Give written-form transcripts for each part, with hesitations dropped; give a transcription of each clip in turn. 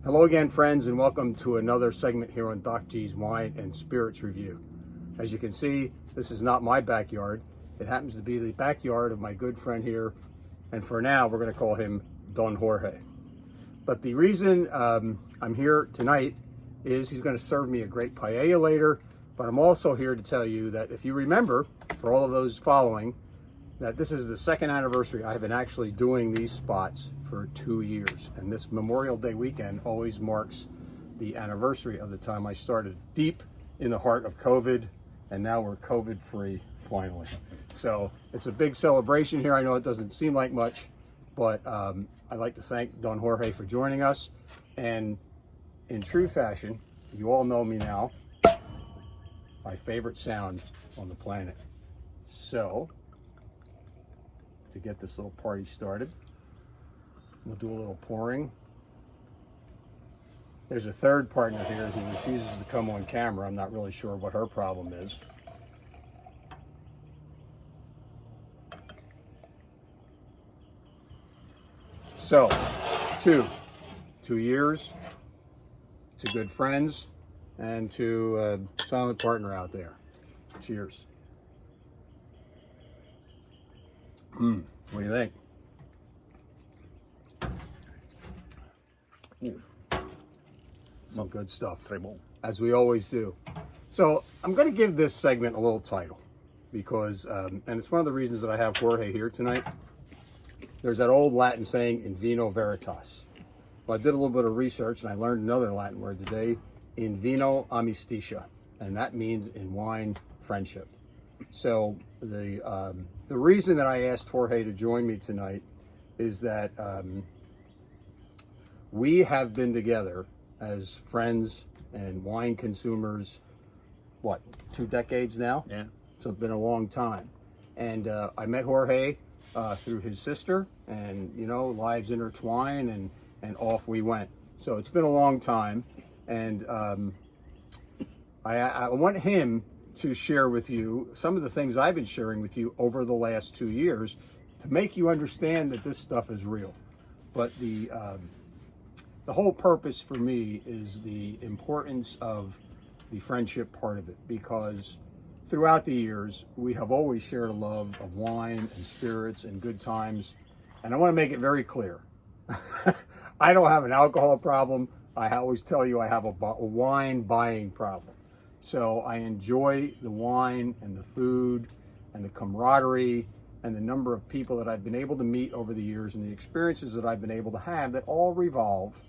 Hello again, friends, and welcome to another segment here on Doc G's Wine and Spirits Review. As you can see, this is not my backyard. It happens to be the backyard of my good friend here, and for now, we're going to call him Don Jorge. But the reason I'm here tonight is he's going to serve me a great paella later, but I'm also here to tell you that if you remember, for all of those following, that this is the second anniversary I have been actually doing these spots for 2 years. And this Memorial Day weekend always marks the anniversary of the time I started, deep in the heart of COVID, and now we're COVID-free finally. So it's a big celebration here. I know it doesn't seem like much, but I'd like to thank Don Jorge for joining us. And in true fashion, you all know me now, my favorite sound on the planet. So, to get this little party started, we'll do a little pouring. There's a third partner here who refuses to come on camera. I'm not really sure what her problem is. So, 2 years, to good friends, and to a silent partner out there. Cheers. What do you think? Ooh. Some good stuff, as we always do. So I'm going to give this segment a little title because, and it's one of the reasons that I have Jorge here tonight. There's that old Latin saying, in vino veritas. Well, I did a little bit of research and I learned another Latin word today, in Vino Amicitia, and that means in wine, friendship. So the reason that I asked Jorge to join me tonight is that we have been together as friends and wine consumers, what, 2 decades now? Yeah. So it's been a long time. And I met Jorge through his sister, and, you know, lives intertwine, and off we went. So it's been a long time. And I want him to share with you some of the things I've been sharing with you over the last 2 years to make you understand that this stuff is real. But the whole purpose for me is the importance of the friendship part of it, because throughout the years, we have always shared a love of wine and spirits and good times. And I want to make it very clear. I don't have an alcohol problem. I always tell you I have a wine buying problem. So I enjoy the wine and the food and the camaraderie and the number of people that I've been able to meet over the years and the experiences that I've been able to have that all revolve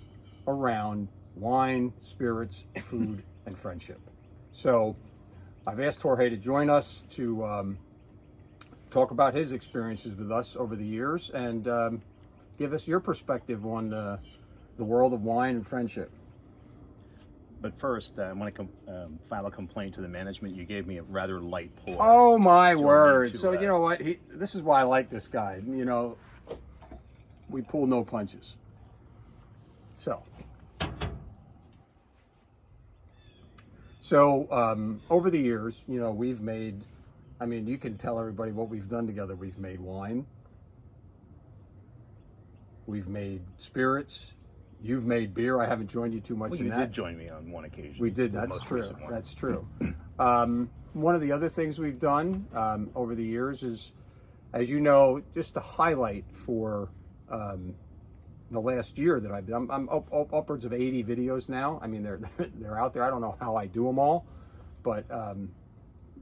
around wine, spirits, food, and friendship. So I've asked Jorge to join us to talk about his experiences with us over the years and give us your perspective on the world of wine and friendship. But first, I want to file a complaint to the management. You gave me a rather light pour. Oh my word! So you know what? This is why I like this guy. You know, we pull no punches. So over the years, you know, we've made. I mean, you can tell everybody what we've done together. We've made wine. We've made spirits. You've made beer. I haven't joined you too much in that. You did join me on one occasion. We did. That's true. That's true. One of the other things we've done over the years is, as you know, just to highlight for the last year that I've done, I'm upwards of 80 videos now. I mean, they're out there. I don't know how I do them all, but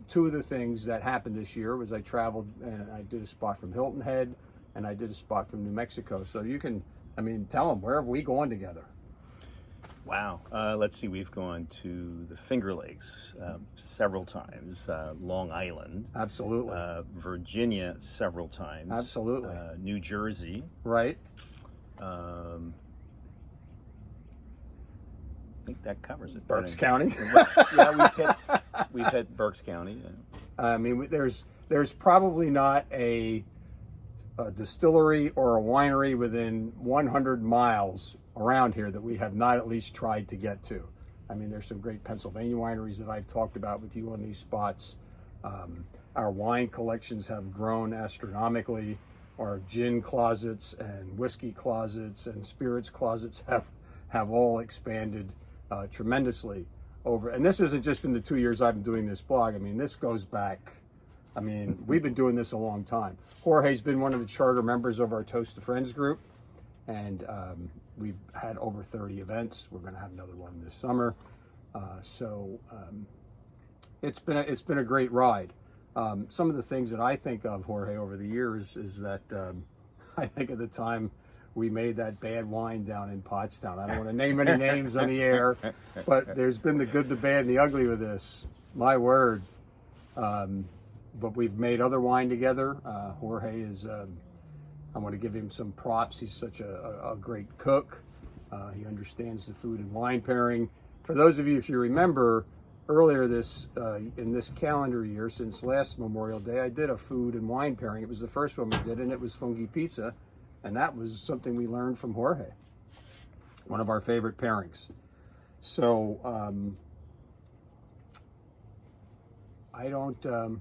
2 of the things that happened this year was I traveled and I did a spot from Hilton Head and I did a spot from New Mexico. So you can. I mean, tell them, where have we gone together? Wow. Let's see. We've gone to the Finger Lakes several times. Long Island. Absolutely. Virginia several times. Absolutely. New Jersey. Right. I think that covers it. Berks County. Yeah, we've hit Berks County. Yeah. I mean, there's probably not a distillery or a winery within 100 miles around here that we have not at least tried to get to. I mean, there's some great Pennsylvania wineries that I've talked about with you on these spots. Our wine collections have grown astronomically. Our gin closets and whiskey closets and spirits closets have all expanded tremendously over. And this isn't just in the 2 years I've been doing this blog. I mean, this goes back. I mean, we've been doing this a long time. Jorge's been one of the charter members of our Toast to Friends group, and we've had over 30 events. We're going to have another one this summer. It's been a great ride. Some of the things that I think of, Jorge, over the years is that I think of the time we made that bad wine down in Pottstown. I don't want to name any names on the air, but there's been the good, the bad, and the ugly with this. My word. But we've made other wine together. Jorge is, I want to give him some props. He's such a great cook. He understands the food and wine pairing. For those of you, if you remember, earlier in this calendar year, since last Memorial Day, I did a food and wine pairing. It was the first one we did, and it was fungi pizza. And that was something we learned from Jorge, one of our favorite pairings. So I don't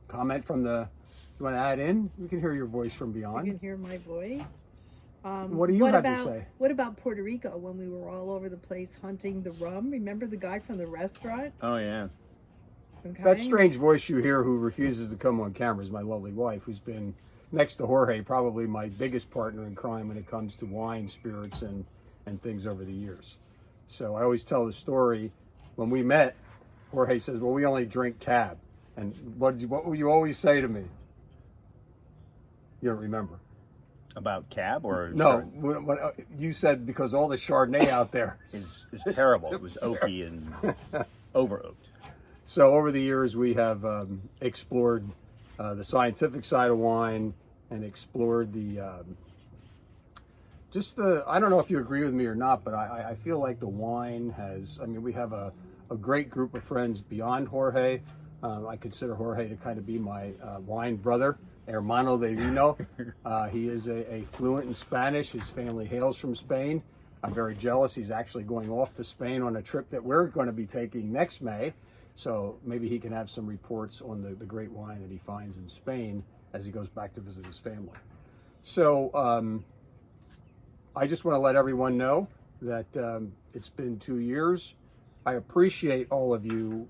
comment from the, you want to add in? We can hear your voice from beyond. You can hear my voice. What do you have to say? What about Puerto Rico when we were all over the place hunting the rum? Remember the guy from the restaurant? Oh, yeah. Okay. That strange voice you hear who refuses to come on camera is my lovely wife, who's been, next to Jorge, probably my biggest partner in crime when it comes to wine, spirits, and things over the years. So I always tell the story. When we met, Jorge says, well, we only drink cab. And what would you always say to me? You don't remember? About cab or No, when you said because all the Chardonnay out there is terrible. It was oaky and over oaked. So over the years, we have explored the scientific side of wine and explored the I don't know if you agree with me or not, but I feel like the wine has, I mean, we have a great group of friends beyond Jorge. I consider Jorge to kind of be my wine brother, hermano de vino. He is a fluent in Spanish. His family hails from Spain. I'm very jealous. He's actually going off to Spain on a trip that we're going to be taking next May. So maybe he can have some reports on the great wine that he finds in Spain as he goes back to visit his family. So I just want to let everyone know that it's been 2 years. I appreciate all of you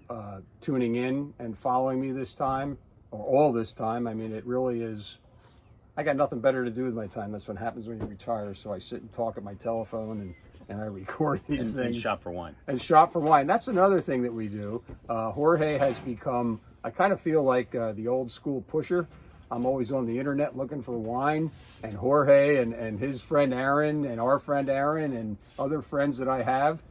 tuning in and following me this time, or all this time. I mean, it really is, I got nothing better to do with my time. That's what happens when you retire. So I sit and talk at my telephone and I record these things. And shop for wine. And shop for wine. That's another thing that we do. Jorge has become, I kind of feel like the old school pusher. I'm always on the internet looking for wine, and Jorge and his friend Aaron and our friend Aaron and other friends that I have,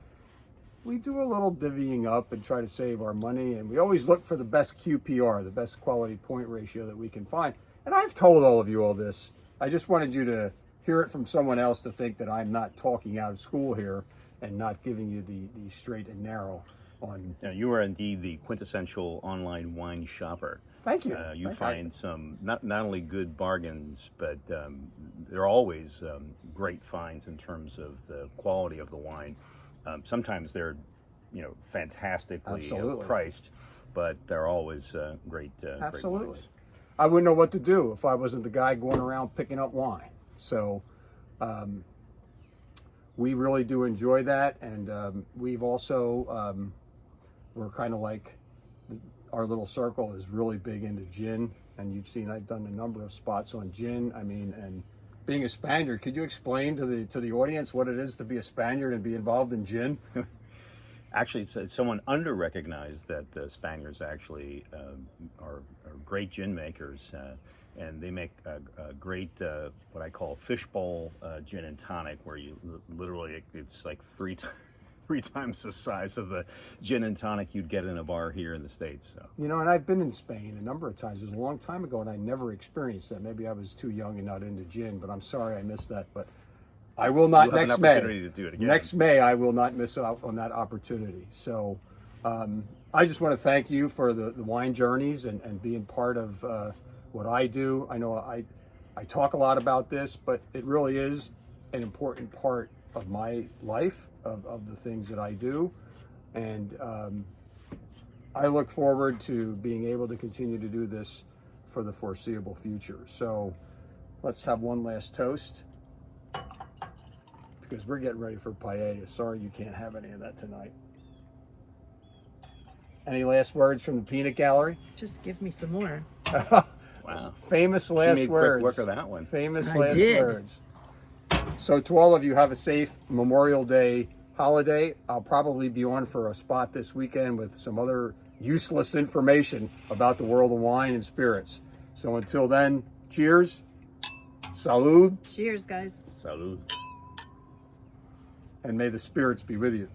we do a little divvying up and try to save our money, and we always look for the best QPR, the best quality point ratio that we can find. And I've told all of you all this. I just wanted you to hear it from someone else to think that I'm not talking out of school here and not giving you the straight and narrow on. Now, you are indeed the quintessential online wine shopper. Thank you. You find some not only good bargains, but there are always great finds in terms of the quality of the wine. Sometimes they're, fantastically priced, but they're always great. Absolutely. Great wines. I wouldn't know what to do if I wasn't the guy going around picking up wine. So we really do enjoy that, and we've also we're kind of like our little circle is really big into gin, and you've seen I've done a number of spots on gin. I mean, and being a Spaniard, could you explain to the audience what it is to be a Spaniard and be involved in gin? Actually, it's somewhat under-recognized that the Spaniards actually are great gin makers, and they make a great, what I call fishbowl gin and tonic, where you literally, it's like three times the size of the gin and tonic you'd get in a bar here in the States. So. And I've been in Spain a number of times. It was a long time ago, and I never experienced that. Maybe I was too young and not into gin, but I'm sorry I missed that. But I will not next May. To do it again. Next May, I will not miss out on that opportunity. So I just want to thank you for the wine journeys and being part of what I do. I know I talk a lot about this, but it really is an important part of my life, of the things that I do. And I look forward to being able to continue to do this for the foreseeable future. So let's have one last toast. because we're getting ready for paella. Sorry you can't have any of that tonight. Any last words from the peanut gallery? Just give me some more. Wow. Famous She last made words. quick work of that one. Famous I last did. words. So to all of you, have a safe Memorial Day holiday. I'll probably be on for a spot this weekend with some other useless information about the world of wine and spirits. So until then, cheers, salud, Cheers, guys. Salud. and may the spirits be with you.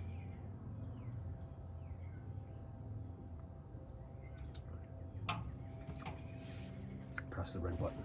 Press the red button.